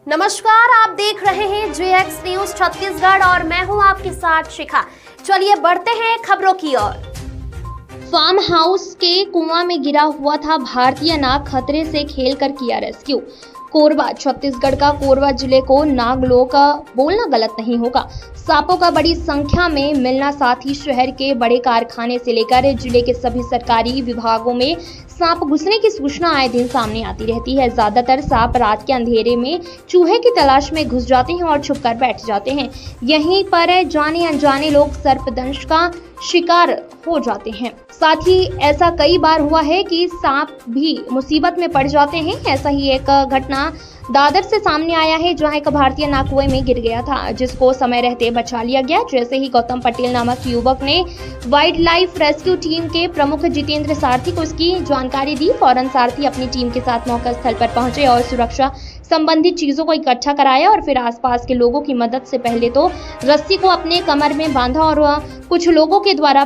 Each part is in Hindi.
नमस्कार, आप देख रहे हैं JX न्यूज छत्तीसगढ़ और मैं हूं आपके साथ शिखा। चलिए बढ़ते हैं खबरों की ओर। फार्म हाउस के कुआं में गिरा हुआ था भारतीय नाग, खतरे से खेलकर किया रेस्क्यू। कोरबा, छत्तीसगढ़ का कोरबा जिले को नागलोक बोलना गलत नहीं होगा। सांपों का बड़ी संख्या में मिलना, साथ ही शहर के बड़े कारखाने से लेकर जिले के सभी सरकारी विभागों में सांप घुसने की सूचना आए दिन सामने आती रहती है। ज्यादातर सांप रात के अंधेरे में चूहे की तलाश में घुस जाते हैं और छुपकर बैठ जाते हैं। यहीं पर जाने अनजाने लोग सर्पदंश का शिकार हो जाते हैं। साथ ही ऐसा कई बार हुआ है कि सांप भी मुसीबत में पड़ जाते हैं। ऐसा ही एक घटना दादर से सामने आया है, जहां एक भारतीय नाग कुएं में गिर गया था, जिसको समय रहते बचा लिया गया। जैसे ही गौतम पटेल नामक युवक ने वाइल्ड लाइफ रेस्क्यू टीम के प्रमुख जितेंद्र सारथी को इसकी जानकारी दी, फौरन सारथी अपनी टीम के साथ मौका स्थल पर पहुंचे और सुरक्षा संबंधित चीजों को इकट्ठा कराया और फिर आसपास के लोगों की मदद से पहले तो रस्सी को अपने कमर में बांधा और कुछ लोगों के द्वारा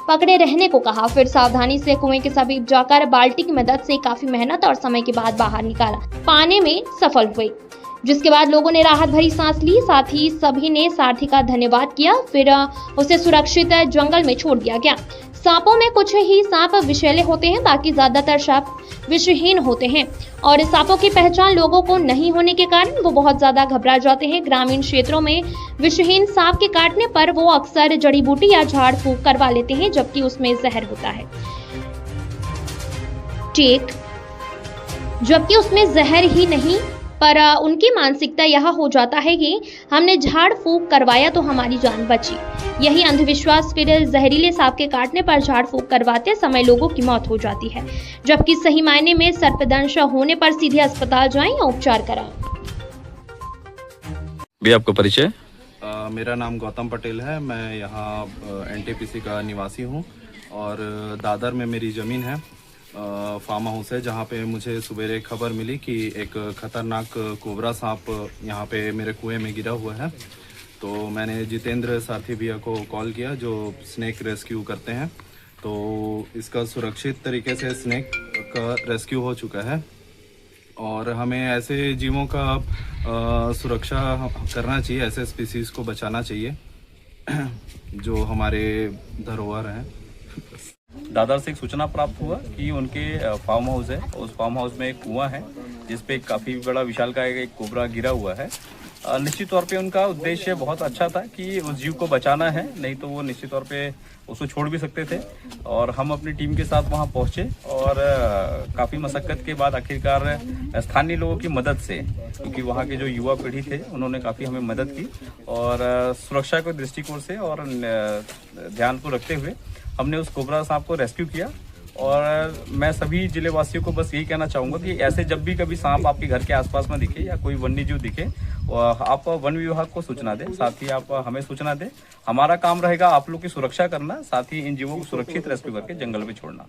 पकड़े रहने को कहा। फिर सावधानी से कुएं के समीप जाकर बाल्टी की मदद से काफी मेहनत और समय के बाद बाहर निकाला, पाने में सफल हुए, जिसके बाद लोगों ने राहत भरी सांस ली। साथ ही सभी ने सारथी का धन्यवाद किया। फिर उसे सुरक्षित जंगल में छोड़ दिया गया। सांपों में कुछ ही सांप विषैले होते हैं, बाकी ज्यादातर सांप विषहीन होते हैं और सांपों की पहचान लोगों को नहीं होने के कारण वो बहुत ज्यादा घबरा जाते हैं। ग्रामीण क्षेत्रों में विषहीन सांप के काटने पर वो अक्सर जड़ी बूटी या झाड़ फूंक करवा लेते हैं, जबकि उसमें जहर होता है। जबकि उसमें जहर ही नहीं, पर उनकी मानसिकता यह हो जाता है कि हमने झाड़ फूंक करवाया तो हमारी जान बची। यही अंधविश्वास फिर जहरीले सांप के काटने पर झाड़ फूंक करवाते समय लोगों की मौत हो जाती है, जबकि सही मायने में सर्पदंश होने पर सीधे अस्पताल जाएं या उपचार कराएं। भी आपका परिचय? मेरा नाम गौतम पटेल है। मैं यहाँ NTPC का निवासी हूँ और दादर में मेरी ज़मीन है, फार्म हाउस है, जहाँ पे मुझे सवेरे खबर मिली कि एक खतरनाक कोबरा सांप यहाँ पे मेरे कुएं में गिरा हुआ है। तो मैंने जितेंद्र सारथी भैया को कॉल किया, जो स्नेक रेस्क्यू करते हैं। तो इसका सुरक्षित तरीके से स्नेक का रेस्क्यू हो चुका है और हमें ऐसे जीवों का सुरक्षा करना चाहिए, ऐसे स्पीसीज को बचाना चाहिए जो हमारे धरोहर हैं। दादर से एक सूचना प्राप्त हुआ कि उनके फार्म हाउस है, उस फार्म हाउस में एक कुआं है जिसपे काफी बड़ा विशालकाय एक कोबरा गिरा हुआ है। निश्चित तौर पे उनका उद्देश्य बहुत अच्छा था कि उस जीव को बचाना है, नहीं तो वो निश्चित तौर पे उसको छोड़ भी सकते थे। और हम अपनी टीम के साथ वहां पहुंचे और काफी मशक्कत के बाद आखिरकार स्थानीय लोगों की मदद से, क्योंकि वहां के जो युवा पीढ़ी थे उन्होंने काफी हमें मदद की और सुरक्षा के दृष्टिकोण से और ध्यान को रखते हुए हमने उस कोबरा सांप को रेस्क्यू किया। और मैं सभी जिले वासियों को बस यही कहना चाहूँगा कि ऐसे जब भी कभी सांप आपके घर के आसपास में दिखे या कोई वन्य जीव दिखे, आप वन विभाग को सूचना दें, साथ ही आप हमें सूचना दें। हमारा काम रहेगा आप लोग की सुरक्षा करना, साथ ही इन जीवों को सुरक्षित रेस्क्यू करके जंगल में छोड़ना।